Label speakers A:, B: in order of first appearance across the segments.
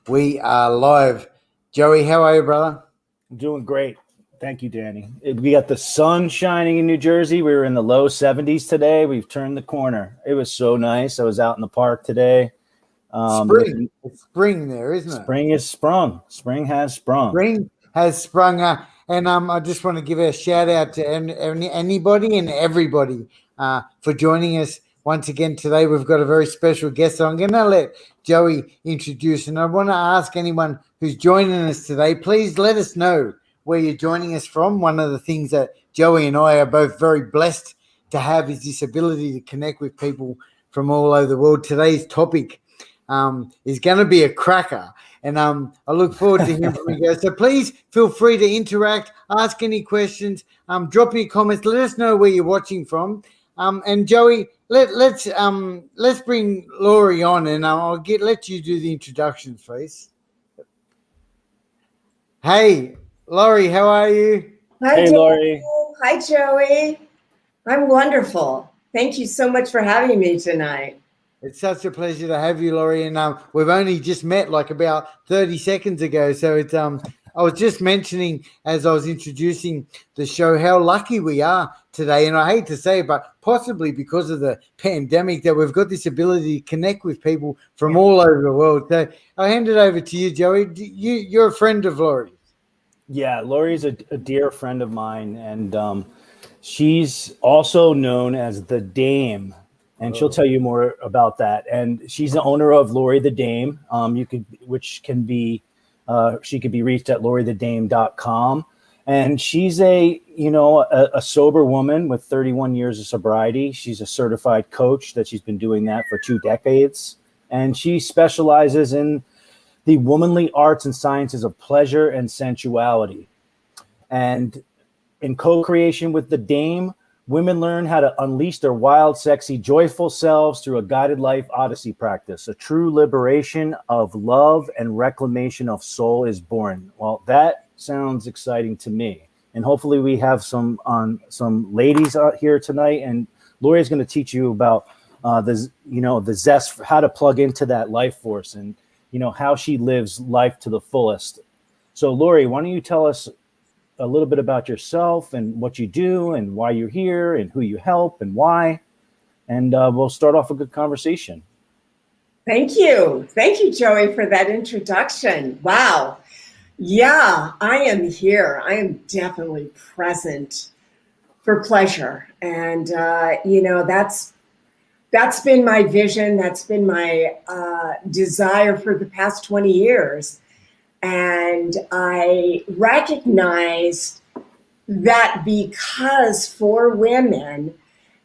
A: We are live. Joey, how are you, brother?
B: I'm doing great. Thank you, Danny. We got the sun shining in New Jersey. We were in the low 70s today. We've turned the corner. It was so nice. I was out in the park today.
A: Spring. It's spring there, isn't it?
B: Spring is sprung. Spring has sprung.
A: Spring has sprung. And I just want to give a shout out to anybody and everybody for joining us once again today. We've got a very special guest. So I'm going to let Joey introduce. And I want to ask anyone who's joining us today, please let us know where you're joining us from. One of the things that Joey and I are both very blessed to have is this ability to connect with people from all over the world. Today's topic is going to be a cracker. And I look forward to hearing from you guys. So please feel free to interact, ask any questions, drop your comments, let us know where you're watching from. And Joey, let's bring Laurie on, and I'll let you do the introductions, please. Hey, Laurie, how are you?
C: Hi,
B: Hey, Laurie.
C: Hi, Joey. I'm wonderful. Thank you so much for having me tonight.
A: It's such a pleasure to have you, Laurie. And we've only just met like about 30 seconds ago. So it's I was just mentioning as I was introducing the show how lucky we are today. And I hate to say it, but possibly because of the pandemic that we've got this ability to connect with people from all over the world. So I'll hand it over to you, Joey. You're a friend of Laurie.
B: Yeah, Laurie's a dear friend of mine. And she's also known as the Dame. And she'll tell you more about that. And she's the owner of Laurie the Dame. She can be reached at lauriethedame.com. And she's a sober woman with 31 years of sobriety. She's a certified coach that she's been doing that for 2 decades. And she specializes in the womanly arts and sciences of pleasure and sensuality. And in co-creation with the Dame, women learn how to unleash their wild, sexy, joyful selves through a guided life odyssey practice. A true liberation of love and reclamation of soul is born. Well, that sounds exciting to me. And hopefully we have some ladies out here tonight. And Laurie is going to teach you about the zest for how to plug into that life force and, how she lives life to the fullest. So Laurie, why don't you tell us a little bit about yourself and what you do and why you're here and who you help and why. And we'll start off a good conversation.
C: Thank you. Thank you, Joey, for that introduction. Wow. Yeah, I am here. I am definitely present for pleasure. And, that's been my vision. That's been my desire for the past 20 years. And I recognized that because for women,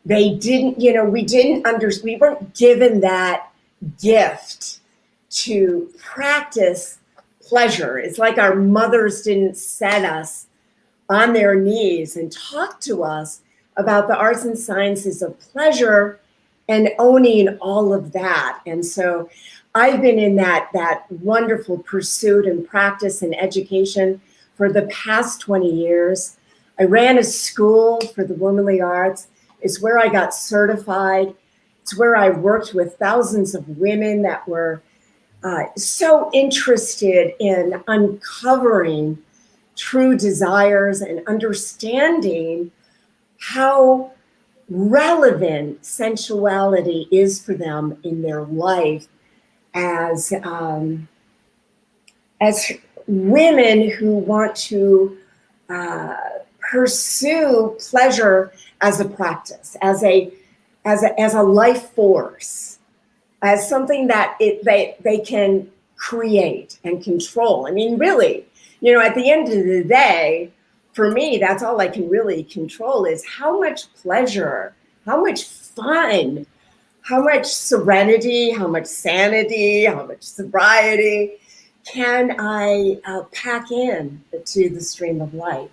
C: we weren't given that gift to practice pleasure. It's like our mothers didn't set us on their knees and talk to us about the arts and sciences of pleasure and owning all of that. And so I've been in that wonderful pursuit and practice and education for the past 20 years. I ran a school for the womanly arts. It's where I got certified. It's where I worked with thousands of women that were so interested in uncovering true desires and understanding how relevant sensuality is for them in their life. As women who want to pursue pleasure as a practice, as a life force, as something that they can create and control. I mean, really, at the end of the day, for me, that's all I can really control is how much pleasure, how much fun, how much serenity, how much sanity, how much sobriety can I pack in to the stream of life?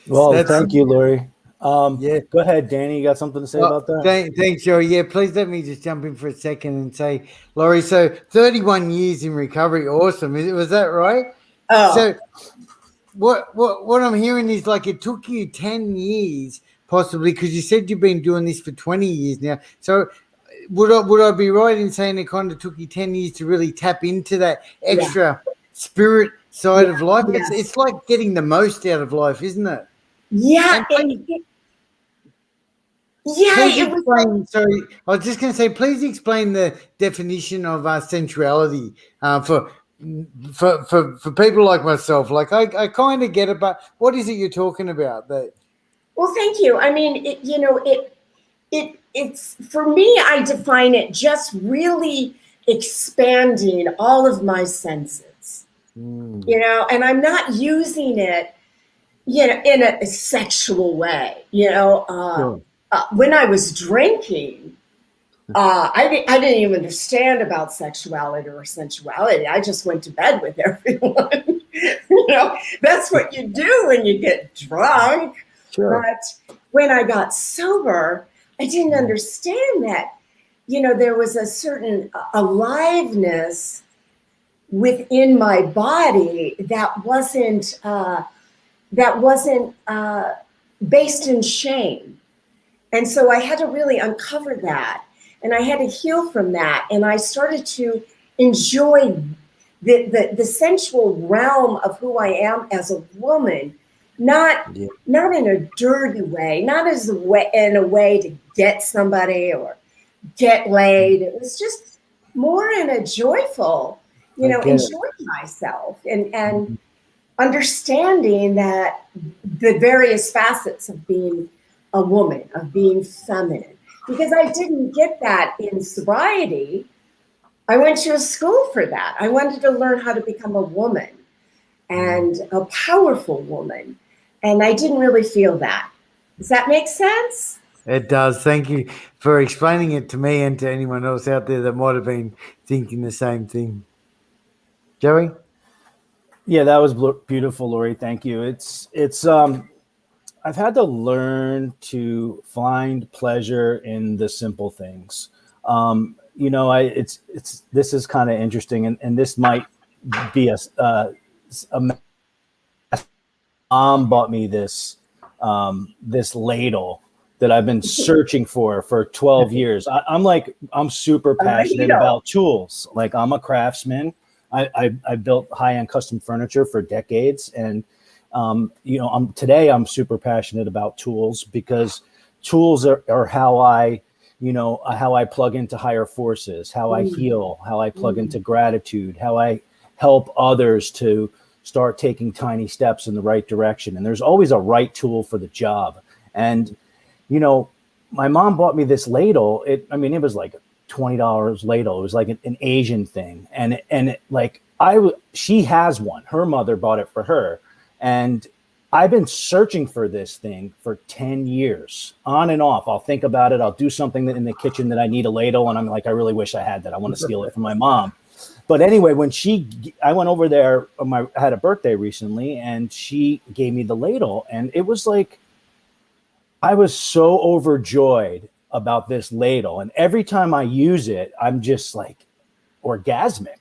B: Well, thank you, Laurie. Go ahead, Danny. You got something to say about that?
A: Thanks, Joey. Yeah, please let me just jump in for a second and say, Laurie, so 31 years in recovery. Awesome. Was that right?
C: Oh.
A: So what I'm hearing is like it took you 10 years possibly because you said you've been doing this for 20 years now. So would I be right in saying it kind of took you 10 years to really tap into that extra spirit side of life?
C: Yes.
A: It's like getting the most out of life, isn't it?
C: Yeah.
A: And
C: It
A: please
C: was.
A: explain. Sorry, I was just going to say, please explain the definition of sensuality for people like myself. Like I kind of get it, but what is it you're talking about? That
C: Well, thank you. I mean, it's for me. I define it just really expanding all of my senses. And I'm not using it, in a sexual way.
A: Sure.
C: When I was drinking, I didn't even understand about sexuality or sensuality. I just went to bed with everyone. That's what you do when you get drunk.
A: Sure.
C: But when I got sober, I didn't understand that. There was a certain aliveness within my body that wasn't based in shame. And so I had to really uncover that, and I had to heal from that. And I started to enjoy the sensual realm of who I am as a woman, not in a dirty way, not in a way to get somebody or get laid. It was just more in a joyful, enjoying myself and understanding that the various facets of being a woman, of being feminine, because I didn't get that in sobriety. I went to a school for that. I wanted to learn how to become a woman and a powerful woman. And I didn't really feel that. Does that make sense?
A: It does. Thank you for explaining it to me and to anyone else out there that might have been thinking the same thing. Joey?
B: Yeah, that was beautiful, Lori. Thank you. It's I've had to learn to find pleasure in the simple things. This is kind of interesting, and this might be a mom bought me this ladle that I've been searching for 12 years. I'm super passionate about tools. Like, I'm a craftsman. I built high-end custom furniture for decades, and today I'm super passionate about tools, because tools are how I plug into higher forces, how I heal, how I plug into gratitude, how I help others to start taking tiny steps in the right direction. And there's always a right tool for the job. And, my mom bought me this ladle. It was like $20 ladle. It was like an Asian thing. She has one. Her mother bought it for her. And I've been searching for this thing for 10 years, on and off. I'll think about it. I'll do something in the kitchen that I need a ladle, and I'm like, I really wish I had that. I want to steal it from my mom. But anyway, I went over there, I had a birthday recently, and she gave me the ladle, and it was like, I was so overjoyed about this ladle. And every time I use it, I'm just like orgasmic.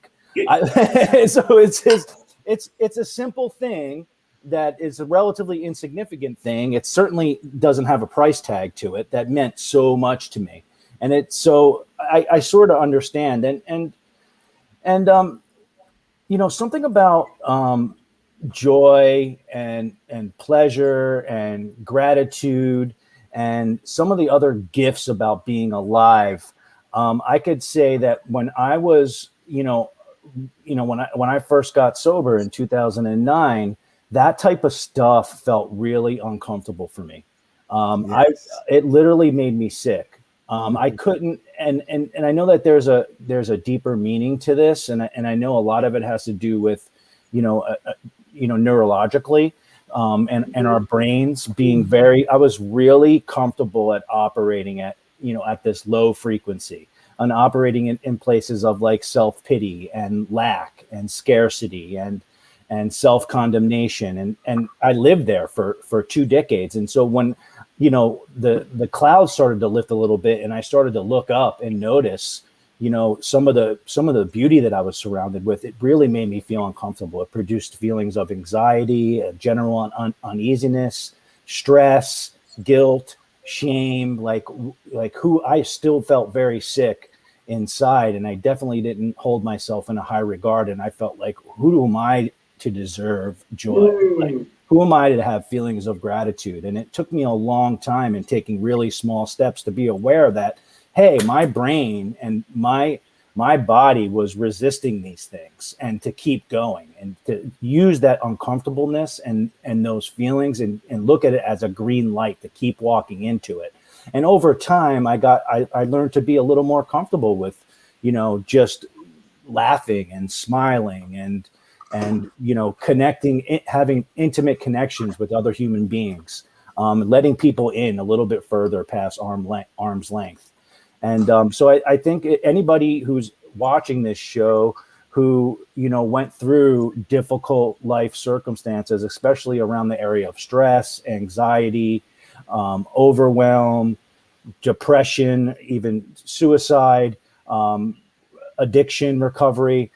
B: So it's a simple thing that is a relatively insignificant thing. It certainly doesn't have a price tag to it that meant so much to me. And I sort of understand. And something about joy and pleasure and gratitude and some of the other gifts about being alive. I could say that when I was, when I first got sober in 2009, that type of stuff felt really uncomfortable for me. It literally made me sick. I couldn't, and I know that there's a deeper meaning to this, and I know a lot of it has to do with, neurologically, and our brains being I was really comfortable at operating at this low frequency, and operating in places of like self-pity and lack and scarcity and self-condemnation. And I lived there for 2 decades. And so when, the clouds started to lift a little bit, and I started to look up and notice, some of the beauty that I was surrounded with, it really made me feel uncomfortable. It produced feelings of anxiety, a general uneasiness, stress, guilt, shame, like who I still felt very sick inside, and I definitely didn't hold myself in a high regard, and I felt like, who am I to deserve joy? Like, who am I to have feelings of gratitude? And it took me a long time in taking really small steps to be aware that, hey, my brain and my body was resisting these things, and to keep going and to use that uncomfortableness and those feelings and look at it as a green light to keep walking into it. And over time, I learned to be a little more comfortable with, just laughing and smiling and connecting, having intimate connections with other human beings, letting people in a little bit further past arm's length. And so I think anybody who's watching this show who, went through difficult life circumstances, especially around the area of stress, anxiety, overwhelm, depression, even suicide, addiction recovery,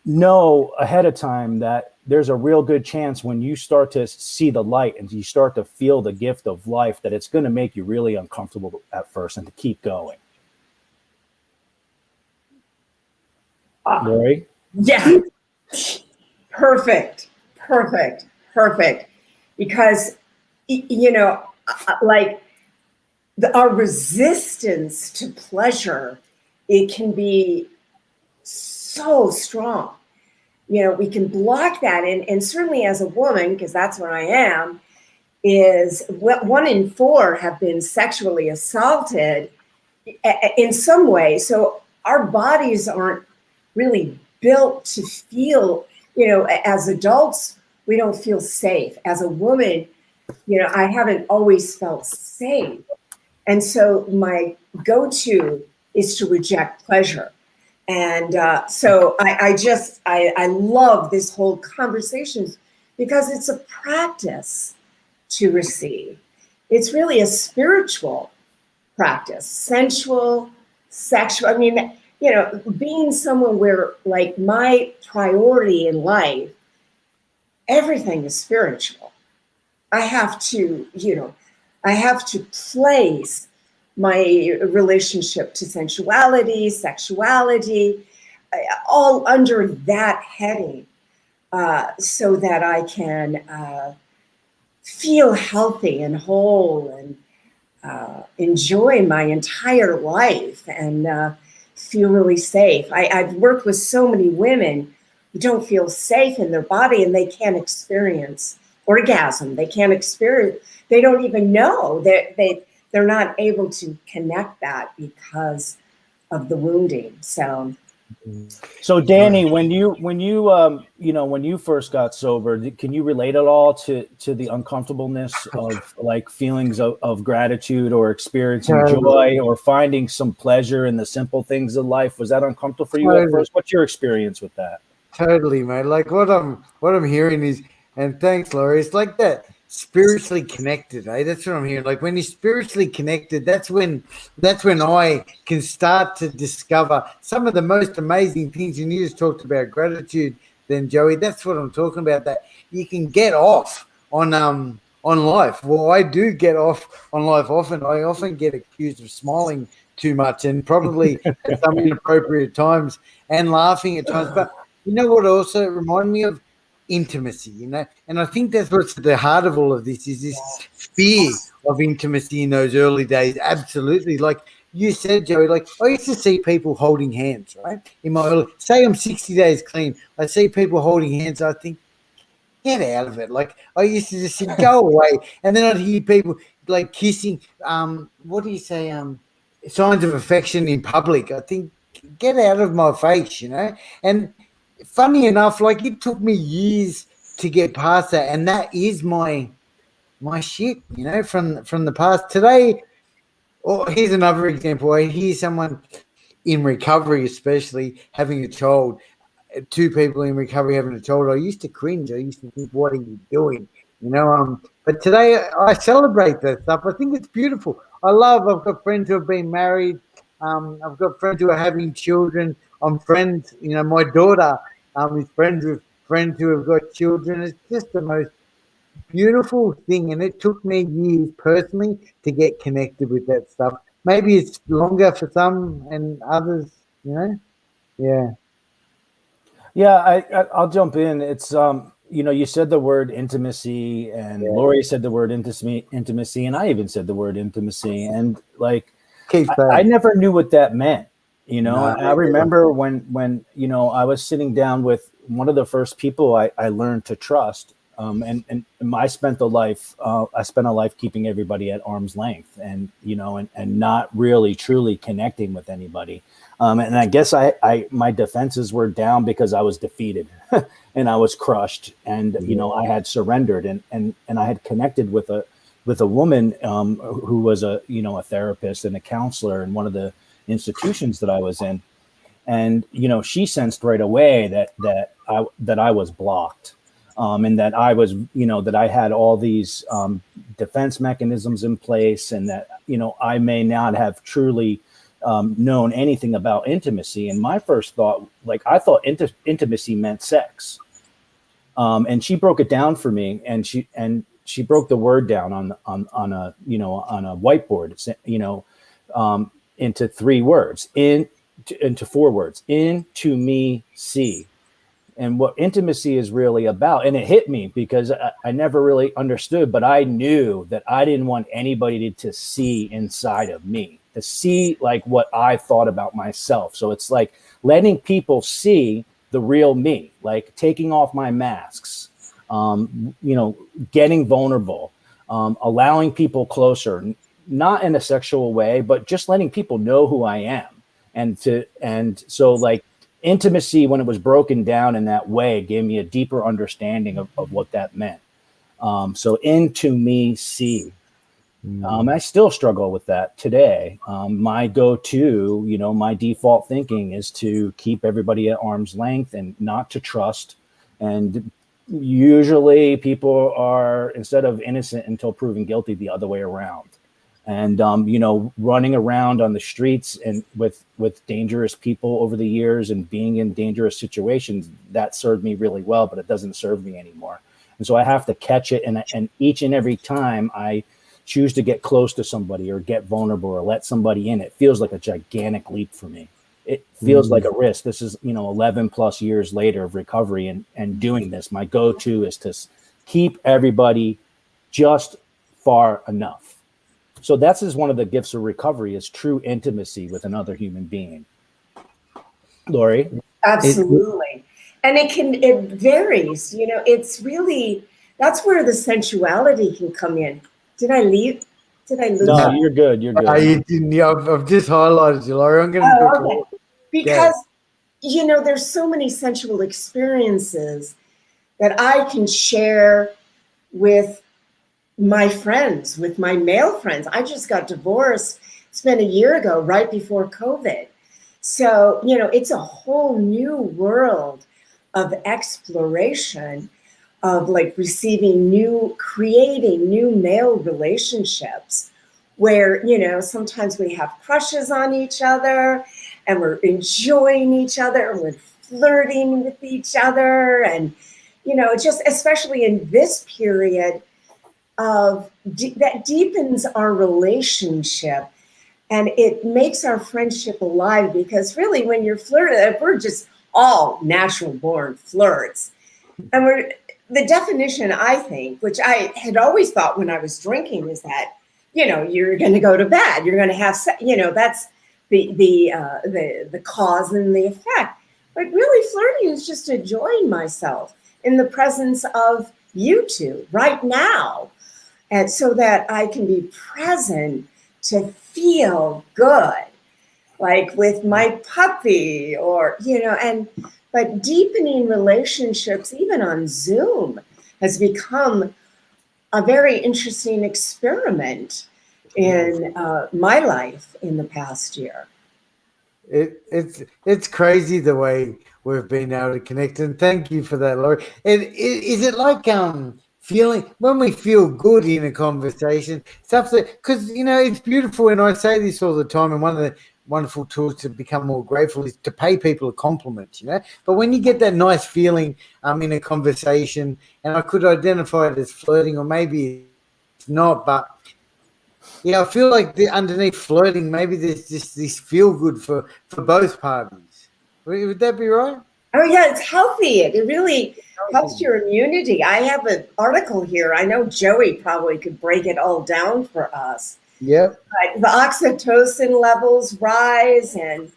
B: know ahead of time that there's a real good chance when you start to see the light and you start to feel the gift of life, that it's going to make you really uncomfortable at first, and to keep going. Lori?
C: Yeah. Perfect. Because, like our resistance to pleasure, it can be so strong. We can block that. And certainly as a woman, because that's what I am, is 1 in 4 have been sexually assaulted in some way. So our bodies aren't really built to feel, as adults, we don't feel safe. As a woman, I haven't always felt safe. And so my go-to is to reject pleasure. And so I love this whole conversation because it's a practice to receive. It's really a spiritual practice, sensual, sexual. I mean, being someone where, like, my priority in life, everything is spiritual. I have to place my relationship to sensuality, sexuality, all under that heading, so that I can feel healthy and whole and enjoy my entire life and feel really safe. I've worked with so many women who don't feel safe in their body, and they can't experience orgasm. They can't experience, they don't even know that they're not able to connect that because of the wounding.
B: So Danny, when you first got sober, can you relate at all to the uncomfortableness of, like, feelings of gratitude or experiencing joy or finding some pleasure in the simple things of life? Was that uncomfortable for you at first? What's your experience with that?
A: Totally, mate. Like what I'm hearing is, and thanks, Laurie, it's like that spiritually connected, eh? That's what I'm hearing. Like when you're spiritually connected, that's when I can start to discover some of the most amazing things. And you just talked about gratitude then, Joey. That's what I'm talking about, that you can get off on life. Well, I do get off on life often. I often get accused of smiling too much and probably at some inappropriate times and laughing at times. But you know what also reminded me of? Intimacy, and I think that's what's at the heart of all of this, is this fear of intimacy in those early days. Absolutely. Like you said, Joey, like I used to see people holding hands, right? In my early, say I'm 60 days clean, I see people holding hands, I think, get out of it. Like I used to just say, go away. And then I'd hear people like kissing, what do you say, signs of affection in public. I think, get out of my face, And funny enough, like it took me years to get past that, and that is my shit, from the past. Today, or here's another example. I hear someone in recovery, especially having a child, 2 people in recovery having a child. I used to cringe. I used to think, what are you doing? But today I celebrate that stuff. I think it's beautiful. I've got friends who have been married. I've got friends who are having children. I'm friends, my daughter is friends with friends who have got children. It's just the most beautiful thing, and it took me years personally to get connected with that stuff. Maybe it's longer for some and others, you know. Yeah,
B: Yeah, I'll jump in. It's you said the word intimacy, and
A: yeah.
B: Lori said the word intimacy, and I even said the word intimacy, and like
A: Keep
B: I
A: saying.
B: never knew what that meant.
A: No,
B: I remember when I was sitting down with one of the first people I learned to trust. And I spent a life keeping everybody at arm's length, and and not really truly connecting with anybody. And I guess my defenses were down because I was defeated and I was crushed, and I had surrendered, and I had connected with a woman who was a therapist and a counselor in one of the institutions that I was in, and she sensed right away that I was blocked, and that I was that I had all these defense mechanisms in place, and that I may not have truly known anything about intimacy. And my first thought, like I thought intimacy meant sex, and she broke it down for me, and she broke the word down on a on a whiteboard, into 3 words, into 4 words, into me, see. And what intimacy is really about. And it hit me because I never really understood, but I knew that I didn't want anybody to see inside of me, to see like what I thought about myself. So it's like letting people see the real me, like taking off my masks, getting vulnerable, allowing people closer, not in a sexual way, but just letting people know who I am. And so like intimacy, when it was broken down in that way, gave me a deeper understanding of what that meant. So into me, see. I still struggle with that today. My go-to, my default thinking is to keep everybody at arm's length and not to trust. And usually people are, instead of innocent until proven guilty, the other way around. And running around on the streets and with dangerous people over the years and being in dangerous situations, that served me really well, but it doesn't serve me anymore. And so I have to catch it. And each and every time I choose to get close to somebody or get vulnerable or let somebody in, it feels like a gigantic leap for me. It feels like a risk. This is 11 plus years later of recovery and doing this. My go-to is to keep everybody just far enough. So that's one of the gifts of recovery, is true intimacy with another human being. Lori?
C: Absolutely. And it varies, it's really, that's where the sensuality can come in. Did I leave? Did I lose?
B: No, you're good. You're good.
A: You didn't, I've just highlighted you, Laurie. I'm going to
C: okay. Because, there's so many sensual experiences that I can share with my friends, with my male friends. I just got divorced. It's been a year ago, right before COVID. So, it's a whole new world of exploration, of like creating new male relationships where, sometimes we have crushes on each other and we're enjoying each other and we're flirting with each other. And, just especially in this period of that deepens our relationship and it makes our friendship alive, because really when you're flirting, we're just all natural born flirts. And the definition, I think, which I had always thought when I was drinking, is that, you're going to go to bed, you're going to have, that's the cause and the effect. But really flirting is just enjoying myself in the presence of you two right now. And so that I can be present to feel good, like with my puppy but deepening relationships, even on Zoom, has become a very interesting experiment in my life in the past year.
A: It's crazy the way we've been able to connect, and thank you for that, Laurie. Is it like feeling when we feel good in a conversation, stuff that, because it's beautiful, and I say this all the time, and wonderful tools to become more grateful is to pay people a compliment, But when you get that nice feeling in a conversation, and I could identify it as flirting, or maybe it's not, but yeah, I feel like underneath flirting, maybe there's just this feel good for both parties. Would that be right?
C: Oh yeah, it's healthy. It really helps your immunity. I have an article here. I know Joey probably could break it all down for us.
A: Yep.
C: But the oxytocin levels rise, and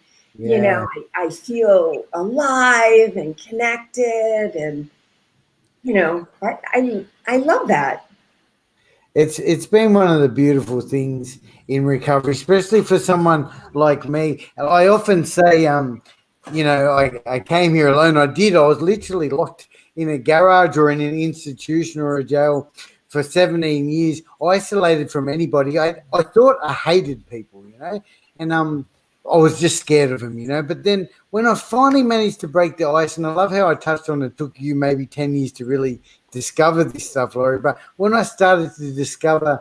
C: I feel alive and connected, and I love that.
A: It's been one of the beautiful things in recovery, especially for someone like me. I often say, I came here alone. I was literally locked in a garage or in an institution or a jail for 17 years, isolated from anybody. I thought I hated people, and I was just scared of them, But then when I finally managed to break the ice, and I love how I touched on it took you maybe 10 years to really discover this stuff, Laurie. But when I started to discover,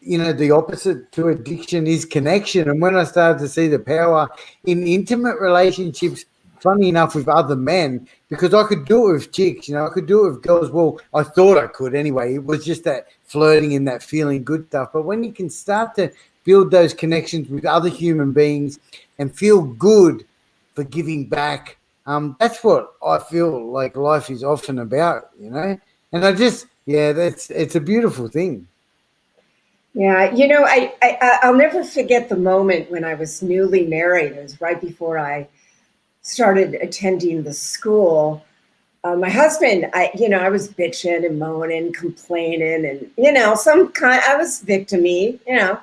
A: the opposite to addiction is connection. And when I started to see the power in intimate relationships, funny enough, with other men, because I could do it with chicks, I could do it with girls. Well, I thought I could anyway. It was just that flirting and that feeling good stuff. But when you can start to build those connections with other human beings and feel good for giving back, that's what I feel like life is often about, And it's a beautiful thing.
C: Yeah, I'll never forget the moment when I was newly married. It was right before I started attending the school. My husband, I was bitching and moaning, complaining, and I was victim-y, And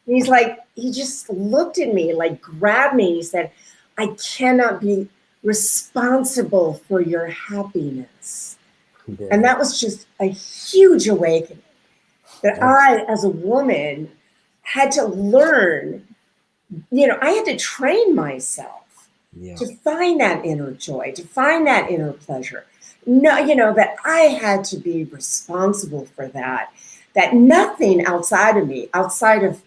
C: he's like, he just looked at me, like grabbed me. He said, "I cannot be responsible for your happiness." Yeah. And that was just a huge awakening. That I, as a woman, had to learn, I had to train myself to find that inner joy, to find that inner pleasure. No, that I had to be responsible for that nothing outside of me, outside of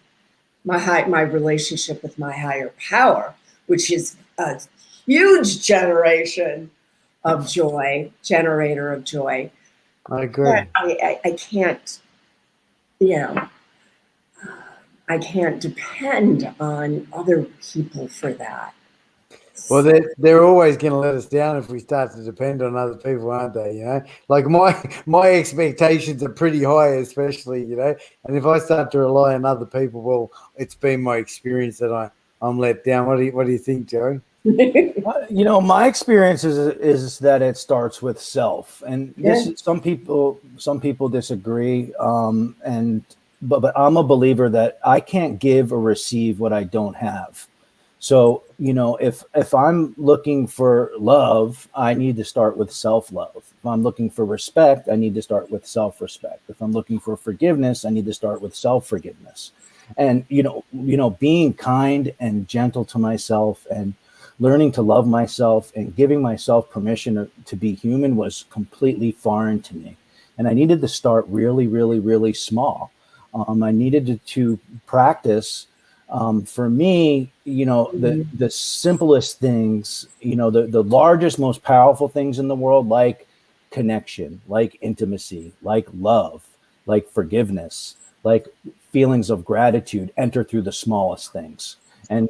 C: my relationship with my higher power, which is a huge generator of joy.
A: I agree.
C: I can't. I can't depend on other people for that.
A: Well, they're always going to let us down if we start to depend on other people, aren't they? Like my expectations are pretty high, especially, And if I start to rely on other people, well, it's been my experience that I'm let down. What do you think, Joey?
B: My experience is that it starts with self, and some people disagree, but I'm a believer that I can't give or receive what I don't have. So, if I'm looking for love, I need to start with self-love. If I'm looking for respect, I need to start with self-respect. If I'm looking for forgiveness, I need to start with self-forgiveness. And, being kind and gentle to myself and learning to love myself and giving myself permission to be human was completely foreign to me. And I needed to start really, really, really small. I needed to practice. For me, the simplest things, the largest, most powerful things in the world, like connection, like intimacy, like love, like forgiveness, like feelings of gratitude, enter through the smallest things. And,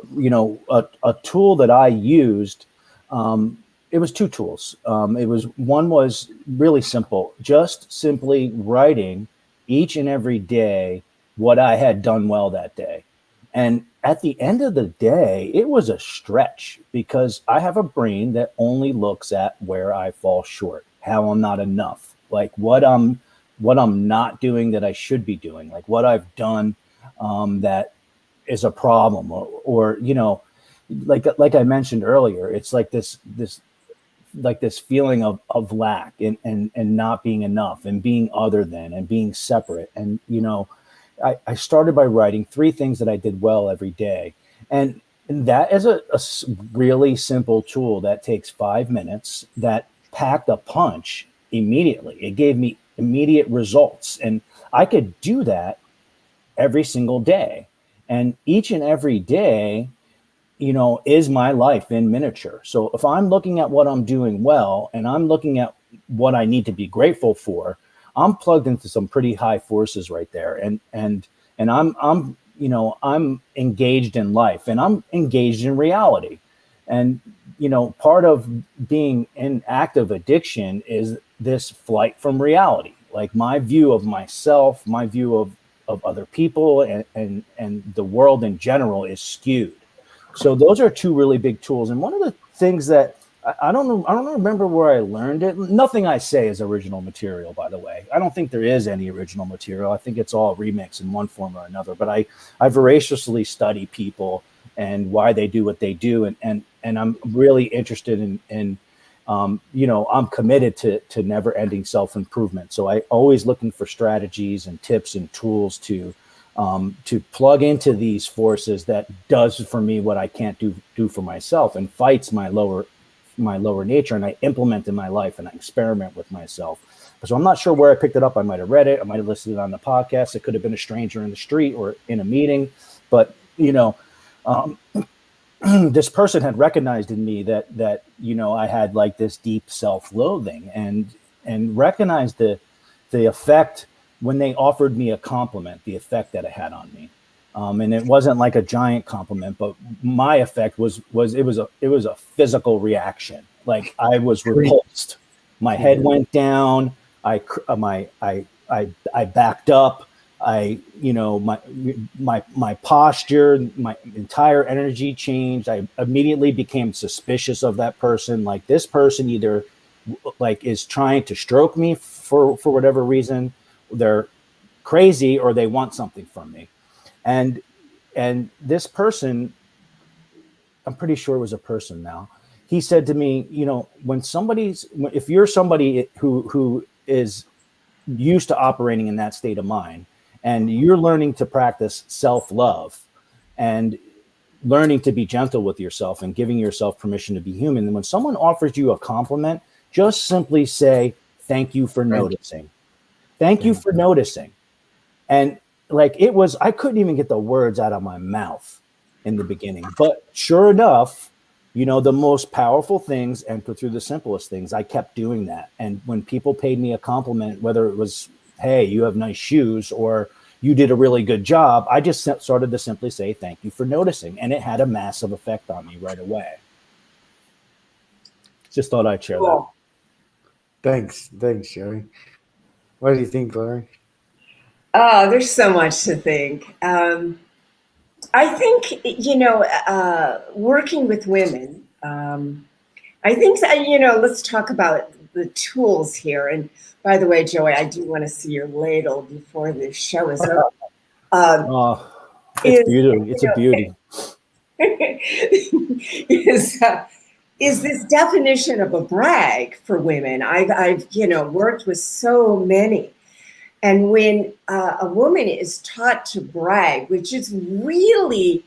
B: a tool that I used, it was two tools. One was really simple, just simply writing each and every day what I had done well that day. And at the end of the day, it was a stretch because I have a brain that only looks at where I fall short, how I'm not enough, like what I'm not doing that I should be doing, like what I've done that is a problem, or like I mentioned earlier, it's like this feeling of lack and not being enough and being other than and being separate. And I started by writing 3 things that I did well every day. And that is a really simple tool that takes 5 minutes that packed a punch immediately. It gave me immediate results. And I could do that every single day. And each and every day, is my life in miniature. So if I'm looking at what I'm doing well and I'm looking at what I need to be grateful for, I'm plugged into some pretty high forces right there. And I'm engaged in life and I'm engaged in reality. And, part of being in active addiction is this flight from reality. Like my view of myself, my view of other people and the world in general is skewed. So those are two really big tools. And one of the things that I don't know, I don't remember where I learned it. Nothing I say is original material, by the way. I don't think there is any original material. I think it's all remix in one form or another. But I voraciously study people and why they do what they do, and I'm really interested in I'm committed to never ending self improvement. So I always looking for strategies and tips and tools to plug into these forces that does for me what I can't do for myself and fights my lower nature, and I implement in my life and I experiment with myself. So I'm not sure where I picked it up. I might have read it. I might have listened to it on the podcast. It could have been a stranger in the street or in a meeting, but this person had recognized in me that I had like this deep self-loathing and recognized the effect when they offered me a compliment, the effect that it had on me. And it wasn't like a giant compliment, but my effect was it was a physical reaction. Like I was repulsed. My head went down. I backed up. My posture, my entire energy changed. I immediately became suspicious of that person. Like this person either like is trying to stroke me for whatever reason. They're crazy or they want something from me. And this person, I'm pretty sure it was a person now. He said to me, if you're somebody who is used to operating in that state of mind, and you're learning to practice self-love and learning to be gentle with yourself and giving yourself permission to be human, and when someone offers you a compliment, just simply say, thank you for noticing. Thank you for noticing. And like I couldn't even get the words out of my mouth in the beginning. But sure enough, the most powerful things enter through the simplest things. I kept doing that. And when people paid me a compliment, whether it was, hey, you have nice shoes, or you did a really good job, I just started to simply say, thank you for noticing. And it had a massive effect on me right away. Just thought I'd share that.
A: Thanks, Joey. What do you think, Laurie?
C: Oh, there's so much to think. I think, working with women, I think, let's talk about the tools here. And by the way, Joey, I do want to see your ladle before the show is over.
B: It's beautiful. It's a beauty.
C: Is this definition of a brag for women. I've worked with so many. And when a woman is taught to brag, which is really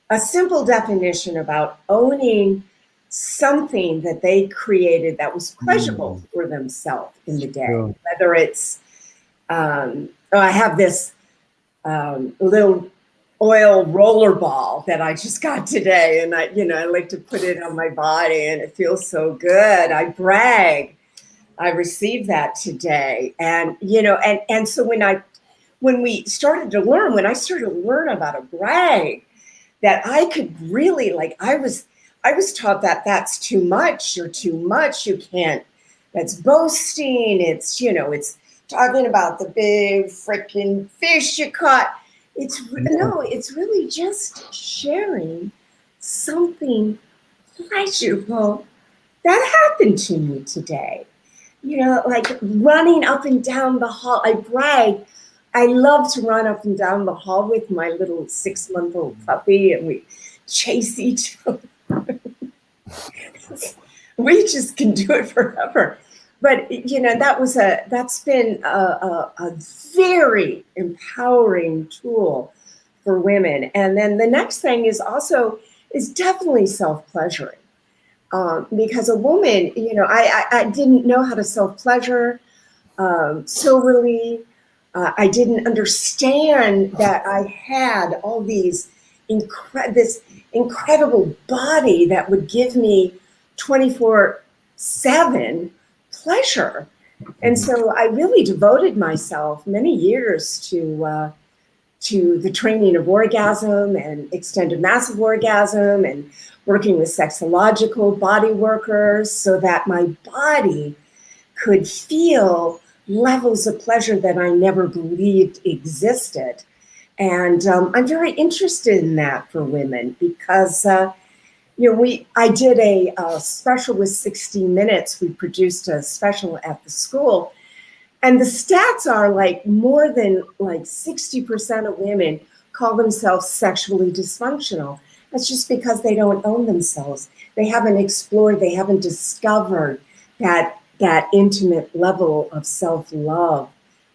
C: a simple definition about owning something that they created that was pleasurable for themselves in the day, whether it's, I have this little oil roller ball that I just got today, and I like to put it on my body, and it feels so good. I brag. I received that today, and and so when I started to learn about a brag, that I could really I was taught that that's too much. You're too much. You can't. That's boasting. It's it's talking about the big freaking fish you caught. It's really just sharing something pleasurable that happened to me today. Like running up and down the hall. I brag. I love to run up and down the hall with my little 6-month-old puppy, and we chase each other. We just can do it forever. But that's been a very empowering tool for women. And then the next thing is definitely self-pleasuring. Because a woman, I didn't know how to self-pleasure soberly. I didn't understand that I had all these this incredible body that would give me 24/7 pleasure. And so I really devoted myself many years to the training of orgasm and extended massive orgasm and working with sexological body workers so that my body could feel levels of pleasure that I never believed existed. And I'm very interested in that for women because, I did a special with 60 Minutes. We produced a special at the school. And the stats are like more than like 60% of women call themselves sexually dysfunctional. That's just because they don't own themselves. They haven't explored, they haven't discovered that intimate level of self-love,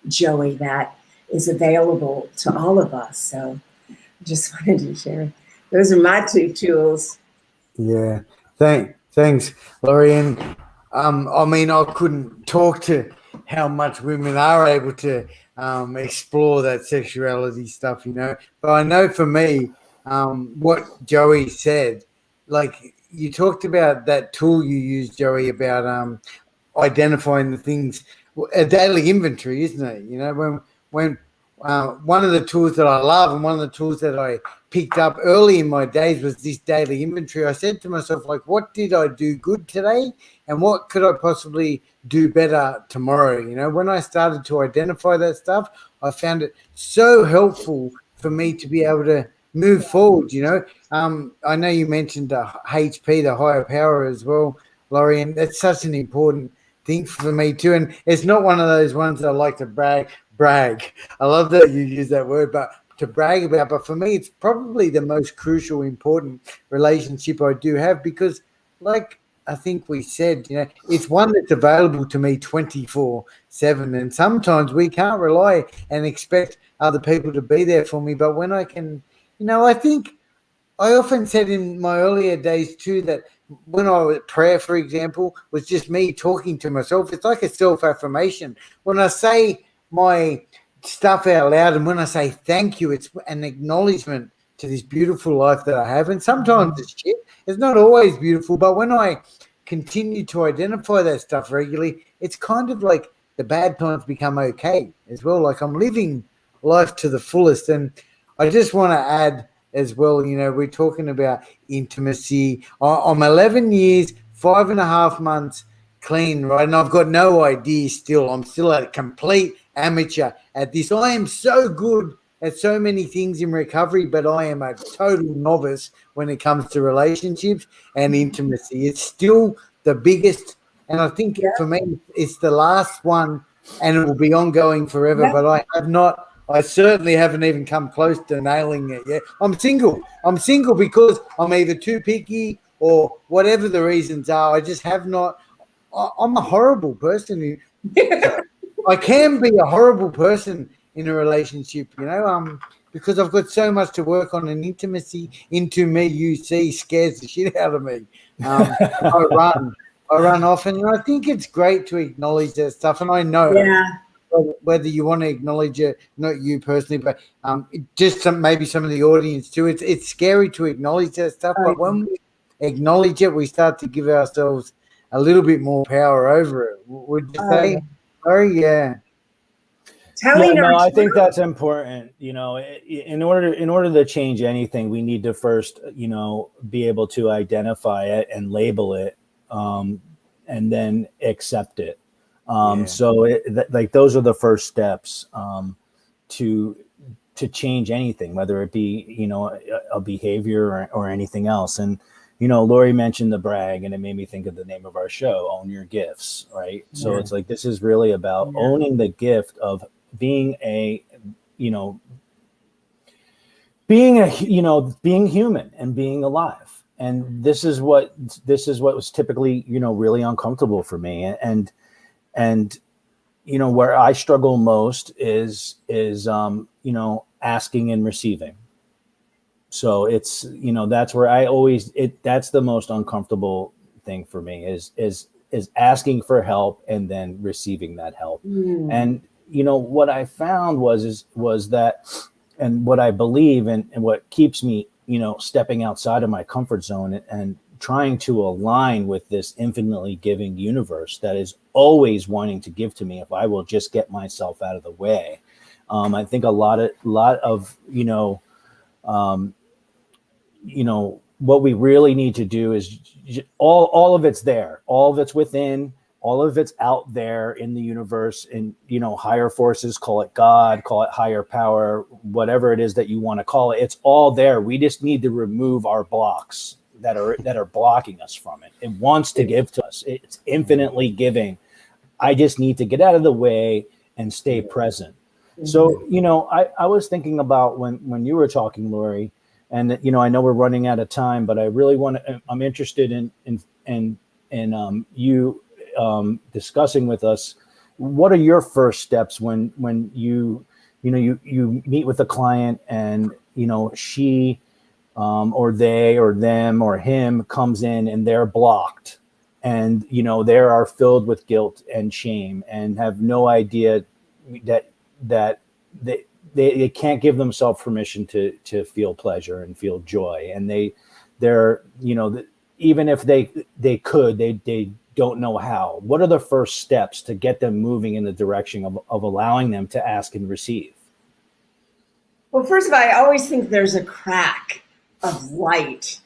C: Joey, that is available to all of us. So I just wanted to share. Those are my two tools.
A: Yeah. Thanks, Laurie. And I couldn't talk to how much women are able to explore that sexuality stuff, But I know for me, what Joey said, like you talked about that tool you used, Joey, about identifying the things, a daily inventory, isn't it? When one of the tools that I love and one of the tools that I picked up early in my days was this daily inventory. I said to myself, like, what did I do good today and what could I possibly do better tomorrow? When I started to identify that stuff, I found it so helpful for me to be able to move forward. I know you mentioned the HP, the higher power as well, Laurie, and that's such an important thing for me too. And it's not one of those ones that I like to brag. I love that you use that word, but to brag about. But for me, it's probably the most crucial, important relationship I do have because, like I think we said, it's one that's available to me 24/7. And sometimes we can't rely and expect other people to be there for me. But when I can, I think I often said in my earlier days too that when I was at prayer, for example, was just me talking to myself. It's like a self-affirmation. When I say my stuff out loud and when I say thank you, it's an acknowledgement to this beautiful life that I have. And sometimes it's shit. It's not always beautiful, but when I continue to identify that stuff regularly, it's kind of like the bad times become okay as well. Like I'm living life to the fullest. And I just want to add as well, we're talking about intimacy. I'm 11 years, 5.5 months clean, right? And I've got no idea still. I'm still a complete amateur at this. I am so good at so many things in recovery, but I am a total novice when it comes to relationships and intimacy. It's still the biggest, and I think for me, it's the last one, and it will be ongoing forever. But I certainly haven't even come close to nailing it yet. I'm single. Because I'm either too picky or whatever the reasons are. I just have not. I'm a horrible person. I can be a horrible person in a relationship, because I've got so much to work on, and intimacy into me, you see, scares the shit out of me. I run off, and I think it's great to acknowledge that stuff. And I know whether you want to acknowledge it, not you personally, but just maybe some of the audience too. It's scary to acknowledge that stuff, but when we acknowledge it, we start to give ourselves a little bit more power over it. Would you say? Yeah.
B: I think that's important. In order to change anything, we need to first, be able to identify it and label it, and then accept it. So those are the first steps to change anything, whether it be, a behavior or anything else. And, Lori mentioned the brag, and it made me think of the name of our show, Own Your Gifts, right? So it's like, this is really about owning the gift of being being human and being alive. And this is what was typically, really uncomfortable for me. And where I struggle most is asking and receiving. So it's, that's where that's the most uncomfortable thing for me is asking for help and then receiving that help. And, what I found was that, and what I believe and what keeps me stepping outside of my comfort zone and trying to align with this infinitely giving universe that is always wanting to give to me if I will just get myself out of the way. I think a lot of what we really need to do is all of it's there, all of it's within, all of it's out there in the universe, and higher forces, call it God, call it higher power, whatever it is that you want to call it. It's all there. We just need to remove our blocks that are blocking us from it. It wants to give to us. It's infinitely giving. I just need to get out of the way and stay present. So, I was thinking about when you were talking, Lori, and I know we're running out of time, but I really I'm interested in you discussing with us, what are your first steps when you meet with a client and she or they or them or him comes in and they're blocked and they are filled with guilt and shame and have no idea that they can't give themselves permission to feel pleasure and feel joy, and they're even if they could, they don't know how. What are the first steps to get them moving in the direction of allowing them to ask and receive?
C: Well, first of all, I always think there's a crack of light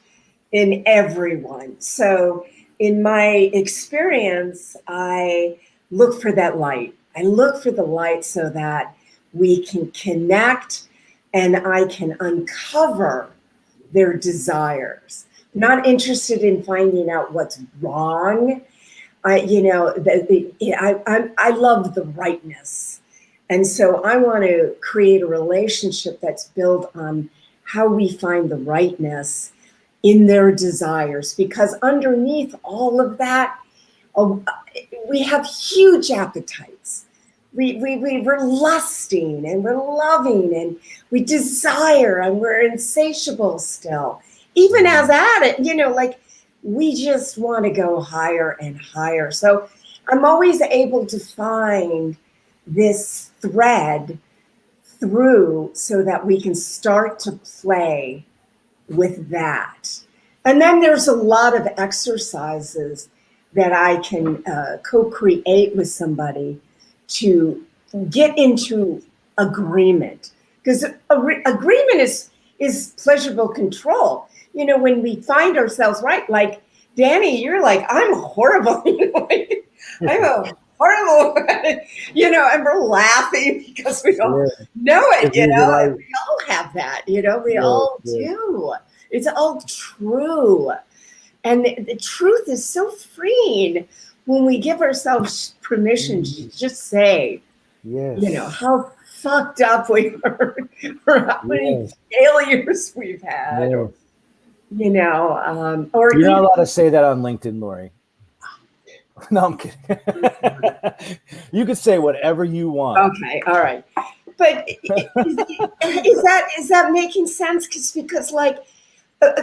C: in everyone. So in my experience, I look for that light. I look for the light so that we can connect and I can uncover their desires. Not interested in finding out what's wrong. I love the rightness. And so I want to create a relationship that's built on how we find the rightness in their desires, because underneath all of that, we have huge appetites. We're lusting and we're loving and we desire and we're insatiable still. Even as at it, we just want to go higher and higher. So I'm always able to find this thread through so that we can start to play with that. And then there's a lot of exercises that I can co-create with somebody to get into agreement, because agreement is pleasurable control. When we find ourselves right, like Danny, you're like, I'm horrible. I'm a horrible, and we're laughing because we don't know it, we all have that, we all do. It's all true. And the truth is so freeing when we give ourselves permission to just say, how fucked up we are, or how many failures we've had, or or
B: you're not allowed to say that on LinkedIn, Lori. No, I'm kidding. You can say whatever you want.
C: Okay, all right. But is that making sense? Because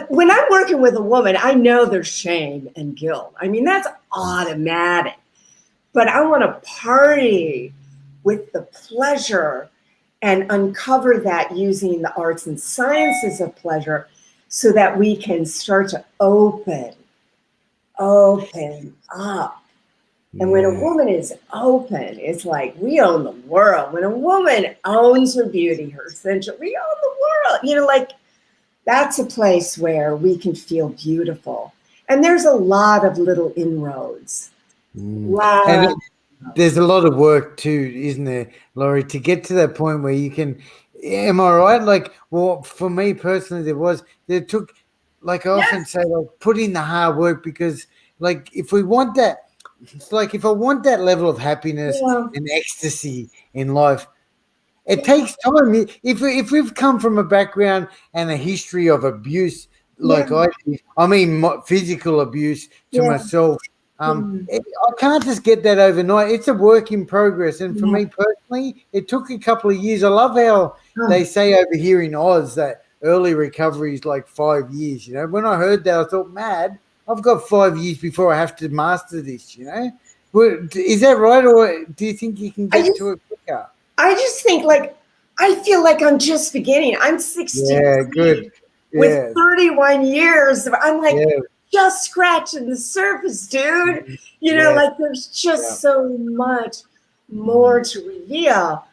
C: when I'm working with a woman, I know there's shame and guilt. I mean, that's automatic. But I want to party with the pleasure and uncover that using the arts and sciences of pleasure so that we can start to open up. And when a woman is open, it's like we own the world. When a woman owns her beauty, her essential, we own the world. That's a place where we can feel beautiful. And there's a lot of little inroads. Wow.
A: And there's a lot of work too, isn't there, Laurie, to get to that point where you can, am I right? For me personally, there took, I often say, put in the hard work, because if we want that, it's if I want that level of happiness and ecstasy in life, it takes time. If we've come from a background and a history of abuse, I did, physical abuse to myself, I can't just get that overnight. It's a work in progress. And for me personally, it took a couple of years. I love how they say over here in Oz that early recovery is 5 years. When I heard that, I thought, mad, I've got 5 years before I have to master this, Is that right? Or do you think you can get to it quicker?
C: I just think I feel like I'm just beginning. I'm 16.
A: Yeah, good.
C: with 31 years. I'm like,
A: Yeah.
C: just scratching the surface, dude. You know,
A: Yeah.
C: like there's just so much more to reveal.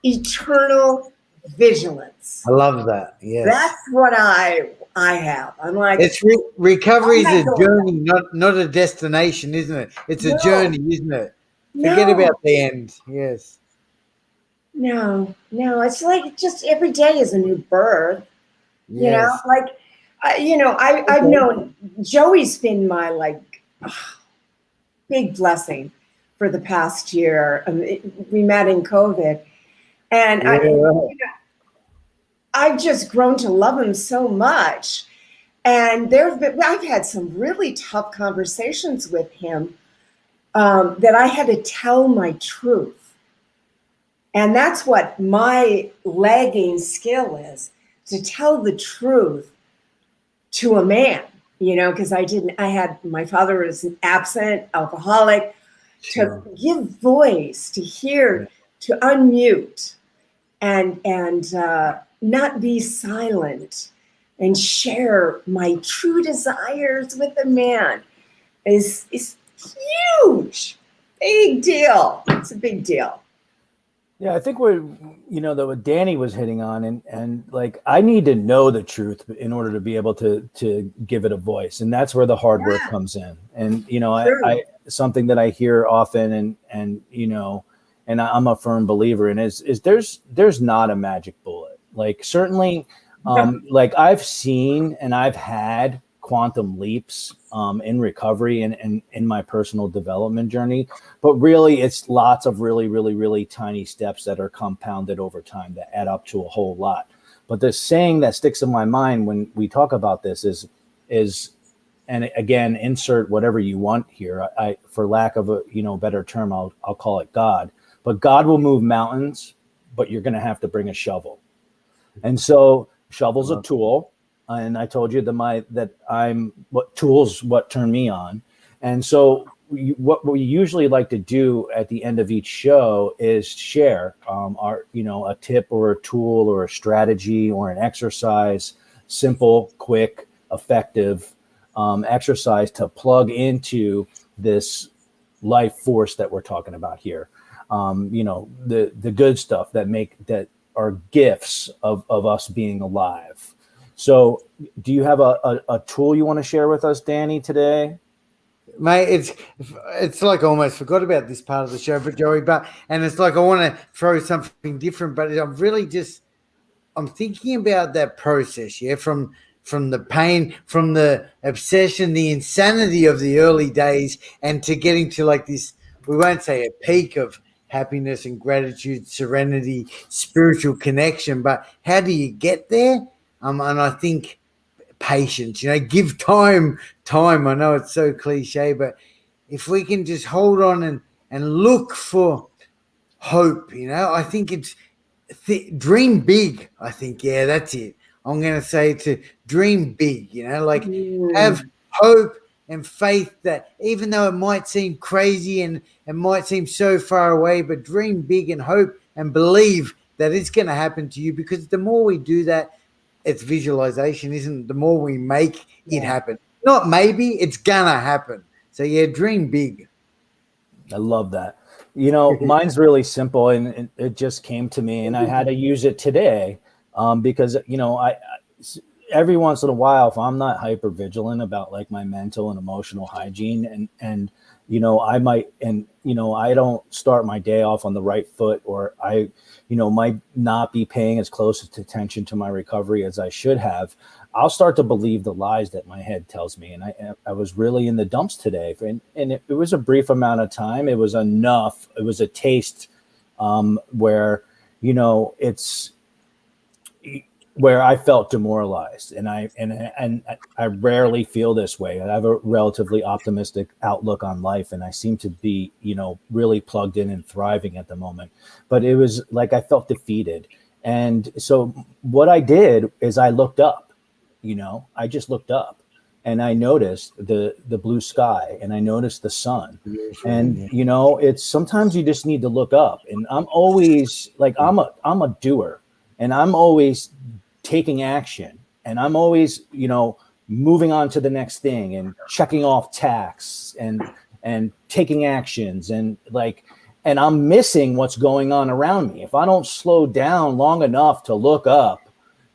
C: Eternal vigilance.
A: I love that. Yes.
C: That's what I have. I'm like,
A: It's recovery is
C: I'm
A: a
C: not going
A: journey, not a destination, isn't it? It's a
C: No.
A: journey, isn't it? Forget
C: no,
A: about the end. Yes.
C: no. It's like just every day is a new birth. You know,
A: Yes.
C: like, I've known Joey's been my like big blessing for the past year. We met in COVID, and
A: Yeah.
C: I've just grown to love him so much. And I've had some really tough conversations with him that I had to tell my truth. And that's what my lagging skill is, to tell the truth to a man, because my father was an absent alcoholic,
A: Sure.
C: to give voice, to hear, to unmute and not be silent and share my true desires with a man is huge. Big deal. It's a big deal.
B: Yeah, I think that what Danny was hitting on, and like I need to know the truth in order to be able to give it a voice, and that's where the hard work comes in. And I something that I hear often, and I'm a firm believer in is there's not a magic bullet. Like certainly, like I've seen and I've had quantum leaps in recovery and in my personal development journey, but really it's lots of really, really, really tiny steps that are compounded over time that add up to a whole lot. But the saying that sticks in my mind when we talk about this is, and again, insert whatever you want here. I for lack of a better term, I'll call it God. But God will move mountains, but you're going to have to bring a shovel. And so shovel's a tool. And I told you what turn me on. And so what we usually like to do at the end of each show is share a tip or a tool or a strategy or an exercise, simple, quick, effective exercise to plug into this life force that we're talking about here. The good stuff that are gifts of us being alive. So do you have a tool you want to share with us, Danny, today?
A: Mate, it's like I almost forgot about this part of the show, but Joey, and it's like I want to throw something different, but I'm thinking about that process, from the pain, from the obsession, the insanity of the early days, and to getting to like this, we won't say a peak of happiness and gratitude, serenity, spiritual connection, but how do you get there? And I think patience, give time. I know it's so cliche, but if we can just hold on and look for hope, I think it's dream big. I think, yeah, that's it. I'm going to say to dream big, have hope and faith that even though it might seem crazy and it might seem so far away, but dream big and hope and believe that it's going to happen to you, because the more we do that, it's visualization, isn't it? The more we make it happen. Not maybe, it's gonna happen. So yeah, dream big.
B: I love that. Mine's really simple, and it just came to me, and I had to use it today because I every once in a while, if I'm not hyper vigilant about like my mental and emotional hygiene, and I might, I don't start my day off on the right foot, or I might not be paying as close attention to my recovery as I should have, I'll start to believe the lies that my head tells me. And I was really in the dumps today, and it was a brief amount of time. It was enough. It was a taste where it's where I felt demoralized, and I rarely feel this way. I have a relatively optimistic outlook on life, and I seem to be, really plugged in and thriving at the moment. But it was like I felt defeated, and so what I did is I looked up. I just looked up, and I noticed the blue sky, and I noticed the sun, and it's sometimes you just need to look up. And I'm always like I'm a doer, and I'm always taking action, and I'm always, moving on to the next thing and checking off tasks and taking actions and I'm missing what's going on around me. If I don't slow down long enough to look up,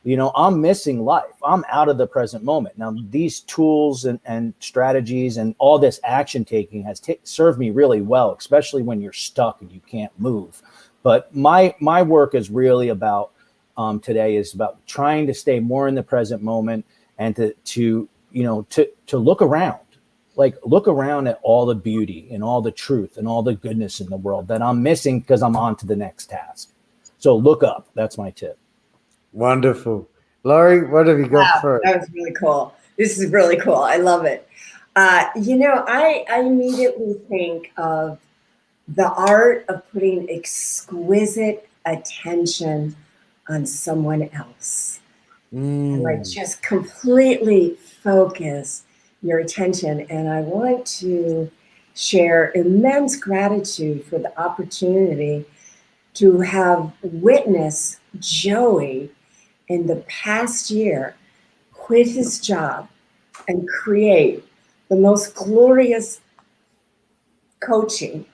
B: I'm missing life. I'm out of the present moment. Now, these tools and strategies and all this action taking has served me really well, especially when you're stuck and you can't move. But my work is really about today is about trying to stay more in the present moment and to look around. Look around at all the beauty and all the truth and all the goodness in the world that I'm missing because I'm on to the next task. So look up. That's my tip.
A: Wonderful. Laurie, what have you got for us?
C: That was really cool. This is really cool. I love it. I immediately think of the art of putting exquisite attention on someone else. And just completely focus your attention. And I want to share immense gratitude for the opportunity to have witnessed Joey in the past year quit his job and create the most glorious coaching.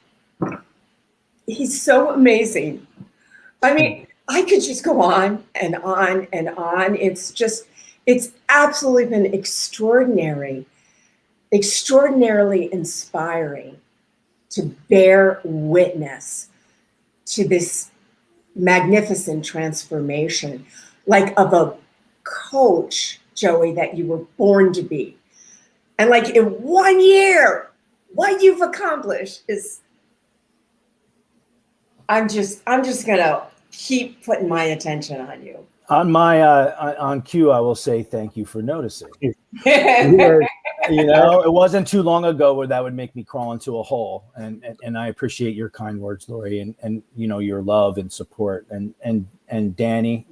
C: He's so amazing. I mean, I could just go on and on and on. It's absolutely been extraordinarily inspiring to bear witness to this magnificent transformation, of a coach, Joey, that you were born to be. And in 1 year, what you've accomplished is, I'm just gonna keep putting my attention on you.
B: On my on cue, I will say thank you for noticing. It wasn't too long ago where that would make me crawl into a hole, and I appreciate your kind words, Lori, and your love and support, and Danny,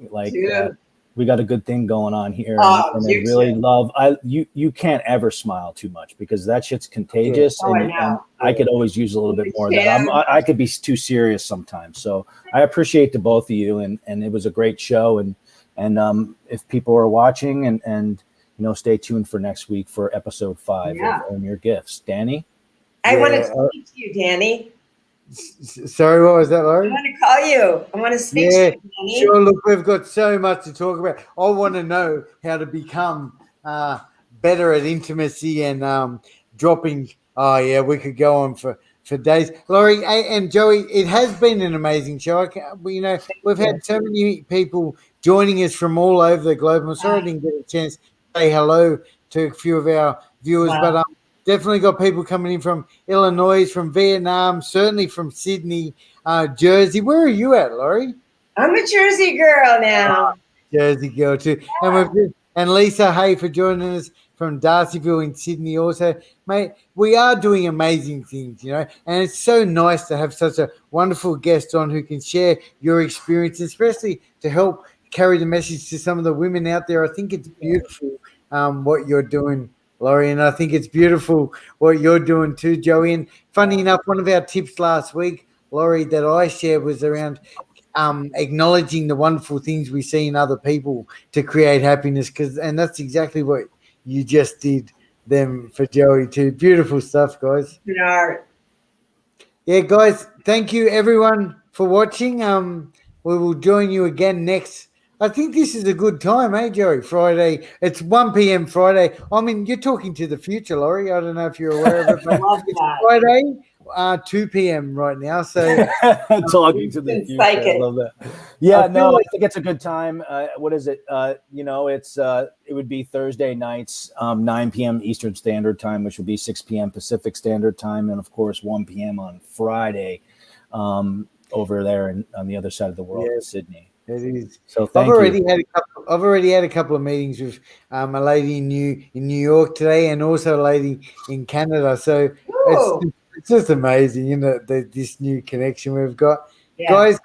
B: we got a good thing going on here, and I really love. You can't ever smile too much because that shit's contagious, and I could always use a little bit more of that. I could be too serious sometimes, so I appreciate the both of you, and it was a great show, and if people are watching and stay tuned for next week for episode 5 of Own Your Gifts. Danny?
C: I want to speak to you, Danny.
A: Sorry, what was that, Laurie?
C: I want to call you. I want to speak to you, Danny.
A: Sure, look, we've got so much to talk about. I want to know how to become better at intimacy and dropping. Oh, yeah, we could go on for days. Laurie and Joey, it has been an amazing show. We've had so many people joining us from all over the globe. I'm sorry I didn't get a chance to say hello to a few of our viewers, but definitely got people coming in from Illinois, from Vietnam, certainly from Sydney, Jersey. Where are you at, Laurie?
C: I'm a Jersey girl now.
A: Jersey girl too. And Lisa, hey, for joining us from Darcyville in Sydney also. Mate, we are doing amazing things, and it's so nice to have such a wonderful guest on who can share your experience, especially to help carry the message to some of the women out there. I think it's beautiful what you're doing, Laurie, and I think it's beautiful what you're doing too, Joey. And funny enough, one of our tips last week, Laurie, that I shared was around acknowledging the wonderful things we see in other people to create happiness, and that's exactly what you just did them for Joey too. Beautiful stuff, guys. Yeah, guys, thank you everyone for watching. We will join you again next. I think this is a good time, eh, Joey? Friday. It's 1 p.m. Friday. I mean, you're talking to the future, Laurie. I don't know if you're aware of it, but it's Friday, 2 p.m. right now. So
B: talking to the future. I love that. Yeah, I think it's a good time. What is it? It would be Thursday nights, 9 p.m. Eastern Standard Time, which would be 6 p.m. Pacific Standard Time, and of course 1 p.m. on Friday, over there on the other side of the world in Sydney.
A: It is.
B: So I've already
A: had a couple of meetings with a lady in New York today, and also a lady in Canada. So it's just amazing, this new connection we've got. Yeah. Guys,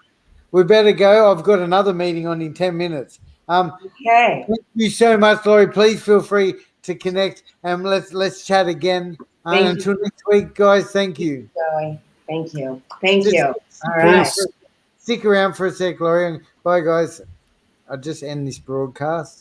A: we better go. I've got another meeting on in 10 minutes.
C: Okay.
A: Thank you so much, Laurie. Please feel free to connect, and let's chat again. Until next week, guys. Thank you.
C: Thank you. Thank you. All right.
A: Stick around for a sec, Laurie. Bye, guys. I'll just end this broadcast.